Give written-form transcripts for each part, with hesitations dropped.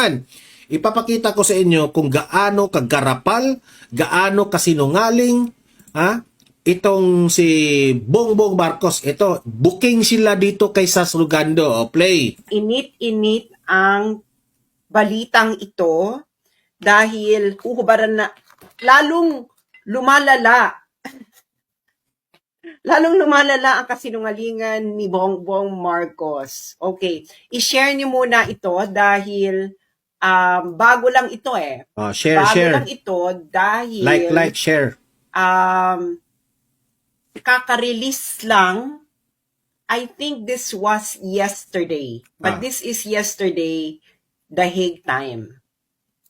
Yan. Ipapakita ko sa inyo kung gaano kagarapal, gaano kasinungaling, itong si Bongbong Marcos. Ito, booking sila dito kay Sas Rugando. O, play. Init-init ang balitang ito dahil huhubaran na, lalong lumalala ang kasinungalingan ni Bongbong Marcos. Okay, i-share niyo muna ito dahil bago lang ito Share, bago share. lang ito dahil Like, share. kaka-release lang. I think this was yesterday. But this is yesterday, The Hague time.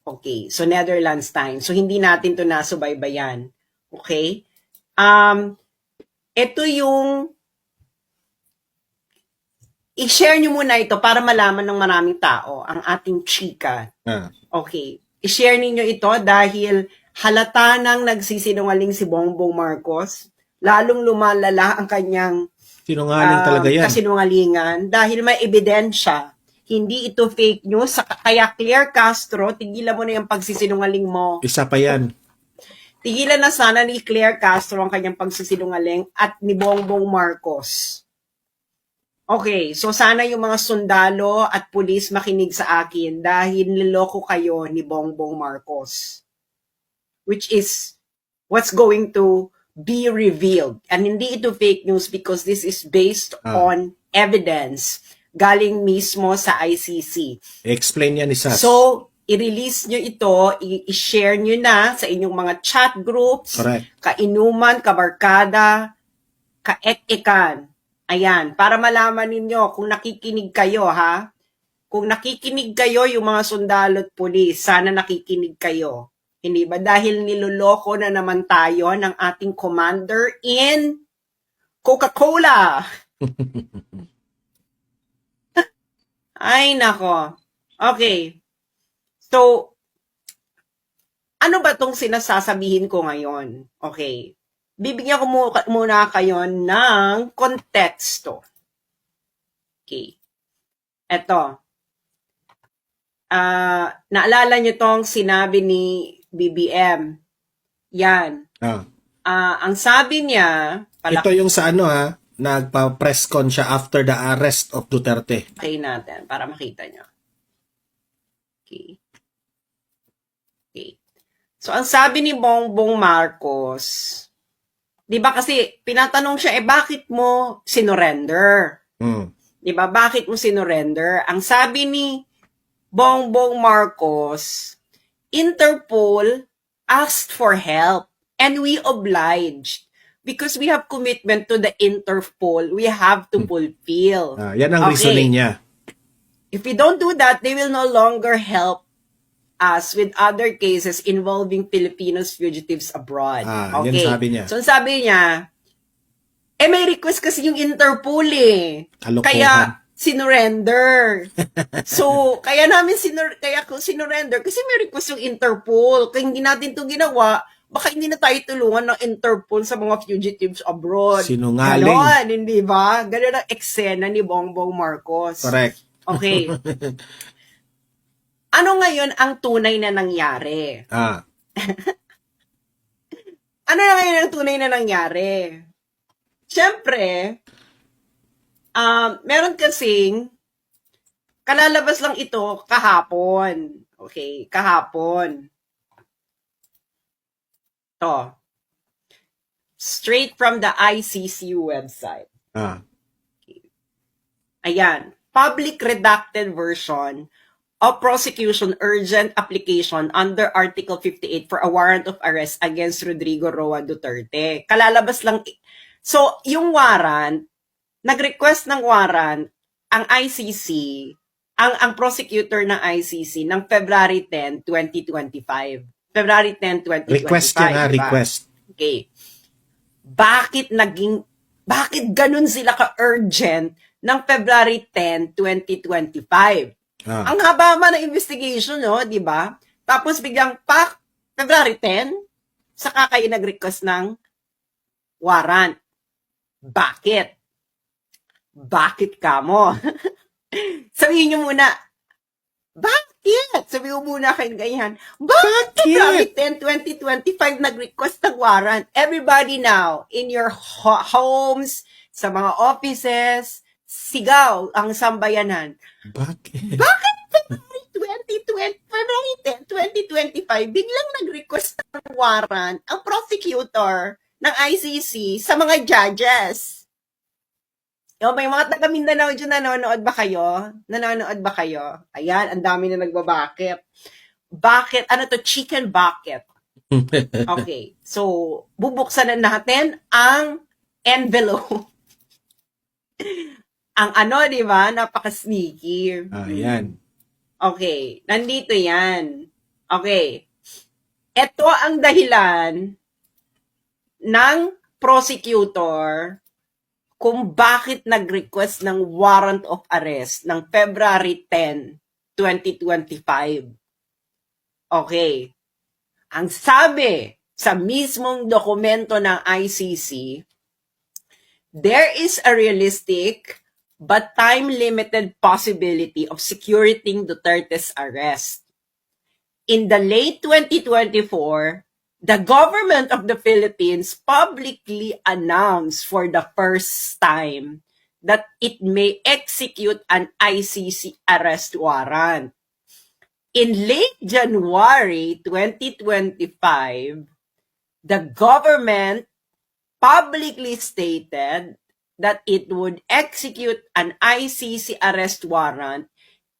Okay, so Netherlands time. So hindi natin to nasubaybayan. Okay? Ito yung i-share nyo muna ito para malaman ng maraming tao ang ating chika. Okay. I-share ninyo ito dahil halata nang nagsisinungaling si Bongbong Marcos. Lalong lumalala ang kanyang Sinungaling talaga yan. kasinungalingan dahil may ebidensya. Hindi ito fake news. Kaya Claire Castro, tigilan mo na yung pagsisinungaling mo. Isa pa yan. Tigilan na sana ni Claire Castro ang kanyang pagsisinungaling at ni Bongbong Marcos. Okay, so sana yung mga sundalo at pulis makinig sa akin dahil niloko kayo ni Bongbong Marcos. Which is what's going to be revealed. And hindi ito fake news because this is based on evidence galing mismo sa ICC. Explain yan ni Sas. So, i-release nyo ito, i-share nyo na sa inyong mga chat groups, Correct. kainuman, kabarkada, kaek-ekan. Ayan, para malaman ninyo kung nakikinig kayo, ha? Kung nakikinig kayo, yung mga sundalo at pulis, sana nakikinig kayo. Hindi ba? Dahil niloloko na naman tayo ng ating commander in Coca-Cola. Ay, nako. Okay. So, ano ba itong sinasasabihin ko ngayon? Okay. Bibigyan ko muna kayo ng konteksto. Okay. Eto. Naalala nyo tong sinabi ni BBM. Yan. Ang sabi niya... Ito yung sa nagpa-press con siya after the arrest of Duterte. Okay natin, para makita nyo. Okay. So, ang sabi ni Bongbong Marcos, di ba kasi pinatanong siya, bakit mo sinurrender? Di ba, bakit mo sinurrender? Ang sabi ni Bongbong Marcos, Interpol asked for help and we obliged. Because we have commitment to the Interpol, we have to fulfill. Yan ang reasoning niya. If we don't do that, they will no longer help us with other cases involving Filipinos fugitives abroad. Yan sabi niya. So, sabi niya, may request kasi yung Interpol Kalokohan. Kaya, sinurrender. So, kaya kung sinurrender, kasi may request yung Interpol. Kaya hindi natin ito ginawa, baka hindi na tayo tulungan ng Interpol sa mga fugitives abroad. Sinungaling. Ganon, hindi ba? Ganon ang eksena ni Bongbong Marcos. Correct. Okay. Ano ngayon ang tunay na nangyari? Ano na ngayon ang tunay na nangyari? Siyempre, meron kasing, kalalabas lang ito kahapon. Okay, kahapon. To. Straight from the ICC website. Ayan. Public redacted version of prosecution urgent application under Article 58 for a warrant of arrest against Rodrigo Roa Duterte. Kalalabas lang. So, yung warrant, nag-request ng warrant ang ICC, ang prosecutor ng ICC ng February 10, 2025. February 10, 2025. Request yan request. Okay. Bakit ganun sila ka-urgent ng February 10, 2025? Ang haba ng investigation, no, di ba? Tapos biglang February 10, saka kayo nag-request ng warrant. Bakit? Bakit ka mo? Sabihin nyo muna, bakit? Sabi mo muna kay ganyan, bakit February 10, 2025 nag-request ng warrant? Everybody now, in your homes, sa mga offices, sigaw ang sambayanan. Bakit? Bakit February 10, 2025, biglang nag-request ng warrant ang prosecutor ng ICC sa mga judges? Yo, may mga taga Mindanao dyan, nanonood ba kayo? Nanonood ba kayo? Ayan, ang dami na nagbabakit. Bakit? Ano to? Chicken bucket. Okay. So, bubuksan na natin ang envelope. Ang ano, di ba? Napaka-sneaky. Ayan. Okay. Nandito yan. Okay. Ito ang dahilan ng prosecutor kung bakit nag-request ng warrant of arrest ng February 10, 2025. Okay. Ang sabi sa mismong dokumento ng ICC, there is a realistic but time-limited possibility of securing Duterte's arrest. In the late 2024, the government of the Philippines publicly announced for the first time that it may execute an ICC arrest warrant. In late January 2025, the government publicly stated that it would execute an ICC arrest warrant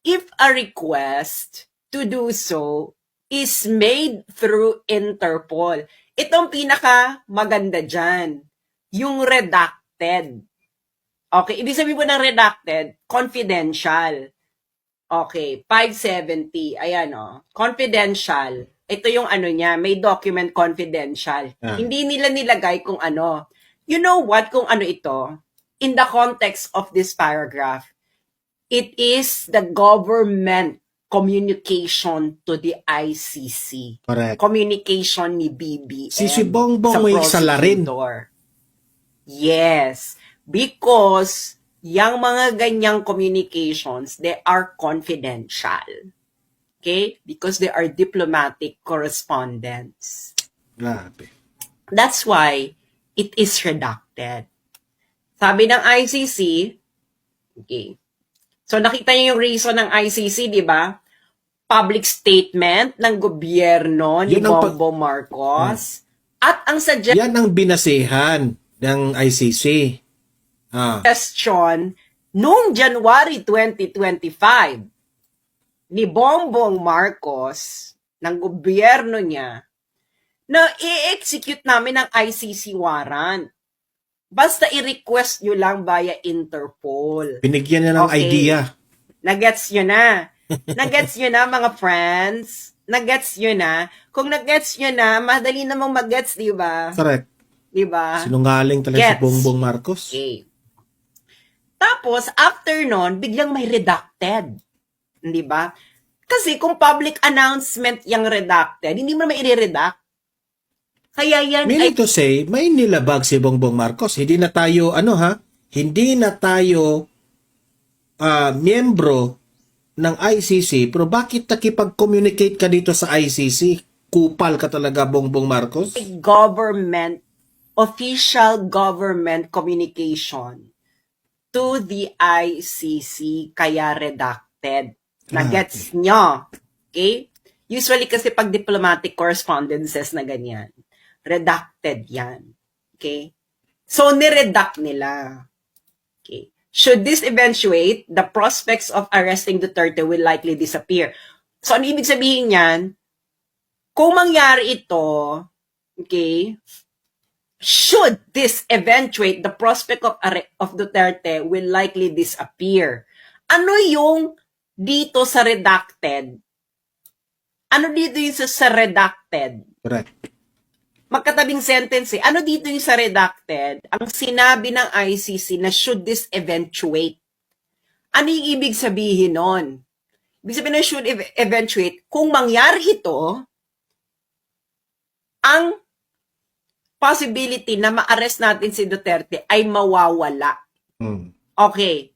if a request to do so is made through Interpol. Itong pinaka maganda dyan, yung redacted. Okay, ibig sabihin po ng redacted, confidential. Okay, 570, ayan o, confidential. Ito yung ano niya, may document confidential. Hindi nila nilagay kung ano. You know what, kung ano ito? In the context of this paragraph, it is the government communication to the ICC. Correct. Communication ni BBM. Si Bongbong may salarin. Yes. Because yung mga ganyang communications, they are confidential. Okay? Because they are diplomatic correspondence. Grabe. That's why it is redacted. Sabi ng ICC, okay, so nakita niyo yung reason ng ICC, di ba? Public statement ng gobyerno ni Bongbong Marcos. At ang yan ang binasehan ng ICC. Suggestion noong January 2025 ni Bongbong Marcos ng gobyerno niya na i-execute namin ang ICC warrant. Basta i-request nyo lang via Interpol. Binigyan niya ng idea. Nagets nyo na. Nagets nyo na, mga friends. Nagets nyo na. Kung nagets nyo na, madali namang magets, di ba? Correct. Di ba? Sinungaling talaga si Bongbong Marcos. Okay. Tapos, after nun, biglang may redacted. Di ba? Kasi kung public announcement yung redacted, hindi mo naman i-redact. Kaya yan Meaning to say, may nilabag si Bongbong Marcos. Hindi na tayo, hindi na tayo miyembro ng ICC, pero bakit nakipag-communicate ka dito sa ICC? Kupal ka talaga, Bongbong Marcos? Official government communication to the ICC, kaya redacted. Nagets nyo? Okay? Usually kasi pag diplomatic correspondences na ganyan, redacted yan. Okay? So, niredact nila. Okay. Should this eventuate, the prospects of arresting Duterte will likely disappear. So, ano ibig sabihin yan? Kung mangyari ito, okay, should this eventuate, the prospect of Duterte will likely disappear. Ano yung dito sa redacted? Ano dito yung sa redacted? Correct. Magkatabing sentence eh. Ano dito yung sa redacted? Ang sinabi ng ICC na should this eventuate. Ano yung ibig sabihin nun? Ibig sabihin na should eventuate, kung mangyari ito, ang possibility na ma-arrest natin si Duterte ay mawawala. Okay.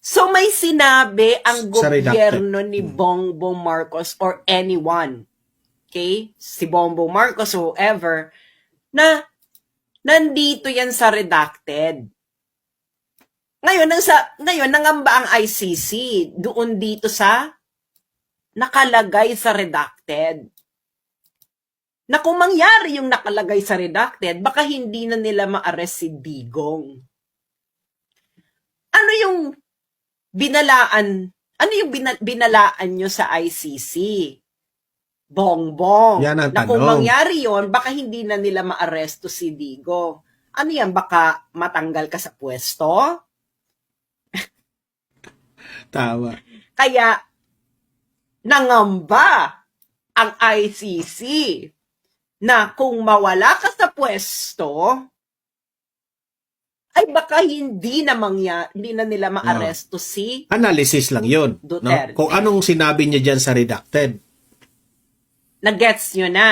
So may sinabi ang Sa redacted. gobyerno ni Bongbong Marcos or anyone, okay? Si Bongbong Marcos or whoever, na nandito yan sa redacted. Ngayon nangamba ang ICC doon dito sa nakalagay sa redacted. Na kung mangyari yung nakalagay sa redacted, baka hindi na nila ma-arrest si Digong. Ano yung binalaan? Ano yung binalaan nyo sa ICC? Bongbong. Yan ang Na kung tanong. mangyari yon, baka hindi na nila ma-arresto si Digong. Ano yan? Baka matanggal ka sa pwesto? Tawa. Kaya, nangamba ang ICC na kung mawala ka sa pwesto, ay baka hindi na nila ma-aresto si Analysis lang yun. No? Duterte. Kung anong sinabi niya dyan sa redacted. na-gets nyo na.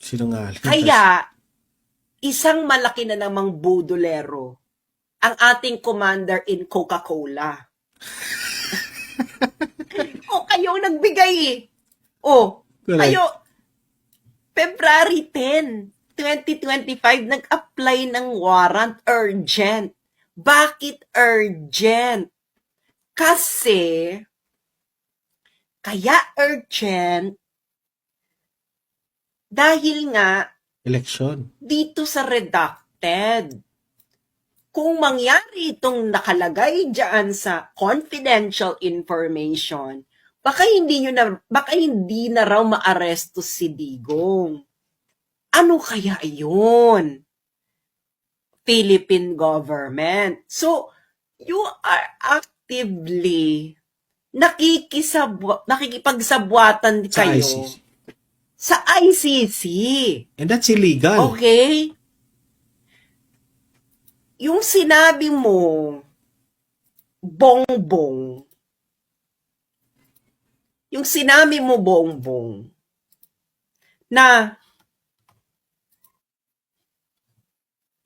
Sinungaling. Kaya, isang malaki na namang budolero ang ating commander in Coca-Cola. O, kayo ang nagbigay eh. O, Correct. kayo, February 10, 2025, nag-apply ng warrant urgent. Bakit urgent? Kasi, kaya urgent, dahil nga, Election. dito sa redacted, kung mangyari itong nakalagay dyan sa confidential information, baka hindi na raw maaresto si Digong. Ano kaya yun? Philippine government. So, you are actively nakikipagsabwatan Sa kayo ICC. sa ICC. And that's illegal. Okay? Yung sinabi mo, Bongbong, na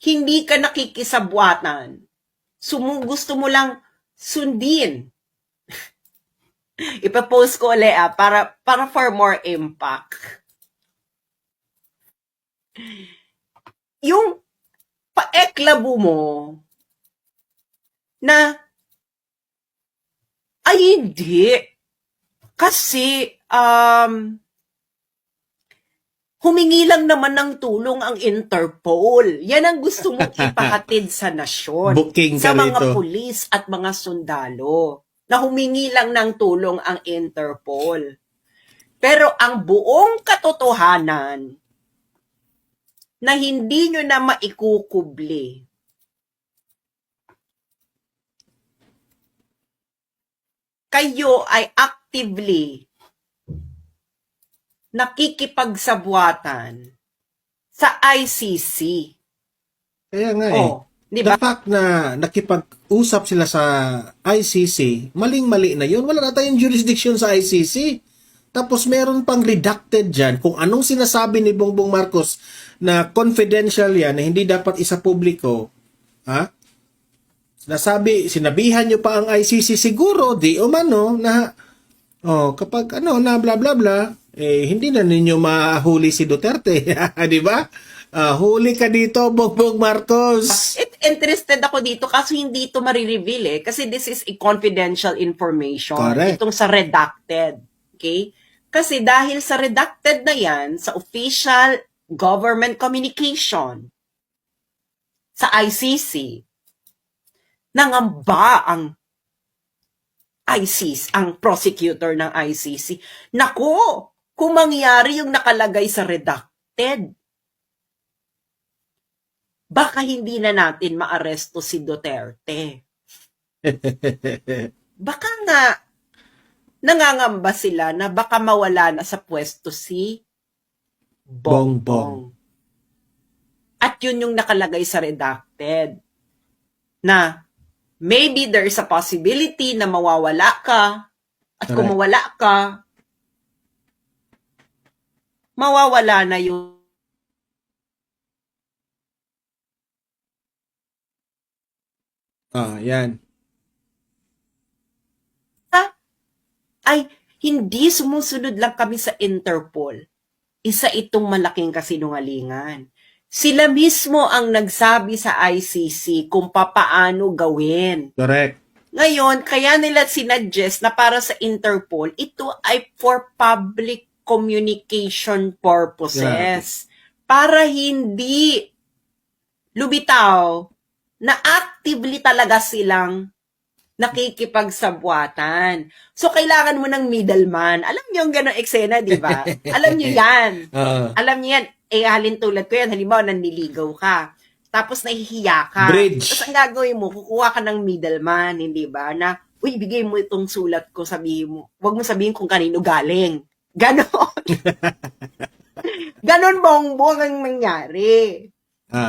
hindi ka nakikisabwatan, gusto mo lang sundin. Ipapost ko ulit para for more impact. Yung paeklabo mo na ay hindi. Kasi humingi lang naman ng tulong ang Interpol. Yan ang gusto mong ipahatid sa nasyon. Booking sa ka mga rito. pulis at mga sundalo. Na humingi lang ng tulong ang Interpol. Pero ang buong katotohanan na hindi nyo na maikukubli, kayo ay actively nakikipagsabwatan sa ICC. Kaya nga Oh, di The ba? fact na nakipag-usap sila sa ICC, maling-mali na yun. Wala na tayong jurisdiction sa ICC. Tapos meron pang redacted dyan kung anong sinasabi ni Bongbong Marcos na confidential yan, na hindi dapat isa publiko. Ha? Sinabihan nyo pa ang ICC siguro, di umano, na kapag na bla bla bla, hindi na ninyo mahuli si Duterte. Di ba? Huli ka dito, Bongbong Marcos. Interested ako dito kasi hindi ito marireveal kasi this is a confidential information. Correct. Itong sa redacted. Okay? Kasi dahil sa redacted na yan, sa official government communication, sa ICC, nangamba ang ICC, ang prosecutor ng ICC. Naku, kung mangyari yung nakalagay sa redacted, baka hindi na natin maaresto si Duterte. Baka nga, nangangamba sila na baka mawala na sa pwesto si Bongbong. At yun yung nakalagay sa redacted. Na maybe there's a possibility na mawawala ka. At kung mawala ka, mawawala na yung Yan. ay hindi sumusunod lang kami sa Interpol. Isa itong malaking kasinungalingan. Sila mismo ang nagsabi sa ICC kung papaano gawin. Correct. Ngayon, kaya nila sinuggest na para sa Interpol, ito ay for public communication purposes. Para hindi lumitaw na actively talaga silang nakikipagsabwatan. So, kailangan mo ng middleman. Alam niyo yung gano'ng eksena, di ba? Alam niyo yan. Alam niyo yan. Halin tulad ko yan. Halimbawa, nanliligaw ka. Tapos nahihiya ka. Bridge. Tapos ang gagawin mo, kukuha ka ng middleman, hindi ba? Na, uy, bigay mo itong sulat ko, sabihin mo. Huwag mo sabihin kung kanino galing. Ganon. Ganon bongbong ang nangyari.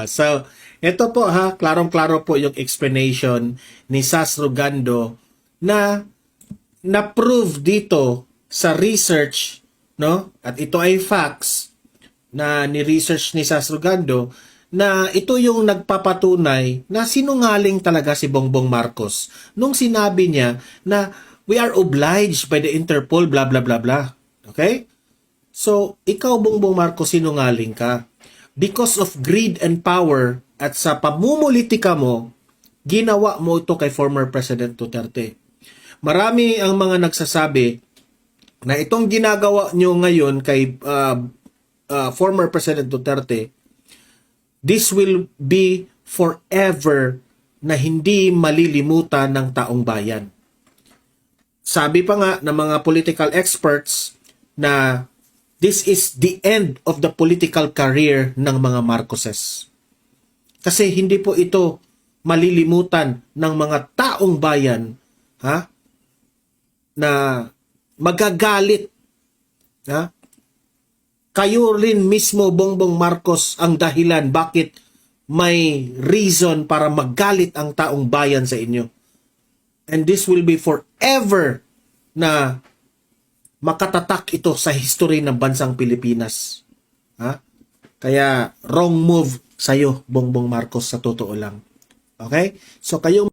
So, ito po klarong-klaro po yung explanation ni Sas Rogando na na-prove dito sa research, no? At ito ay facts na ni-research ni Sas Rogando na ito yung nagpapatunay na sinungaling talaga si Bongbong Marcos nung sinabi niya na we are obliged by the Interpol, blah, blah, blah, blah. Okay? So, ikaw, Bongbong Marcos, sinungaling ka. Because of greed and power at sa pamumulitika mo, ginawa mo ito kay former President Duterte. Marami ang mga nagsasabi na itong ginagawa nyo ngayon kay former President Duterte, this will be forever na hindi malilimutan ng taong bayan. Sabi pa nga ng mga political experts na this is the end of the political career ng mga Marcoses. Kasi hindi po ito malilimutan ng mga taong bayan na magagalit. Kayo rin mismo, Bongbong Marcos, ang dahilan bakit may reason para magalit ang taong bayan sa inyo. And this will be forever na makatatak ito sa history ng bansang Pilipinas. Kaya wrong move sa'yo, Bongbong Marcos, sa totoo lang. Okay? So kayo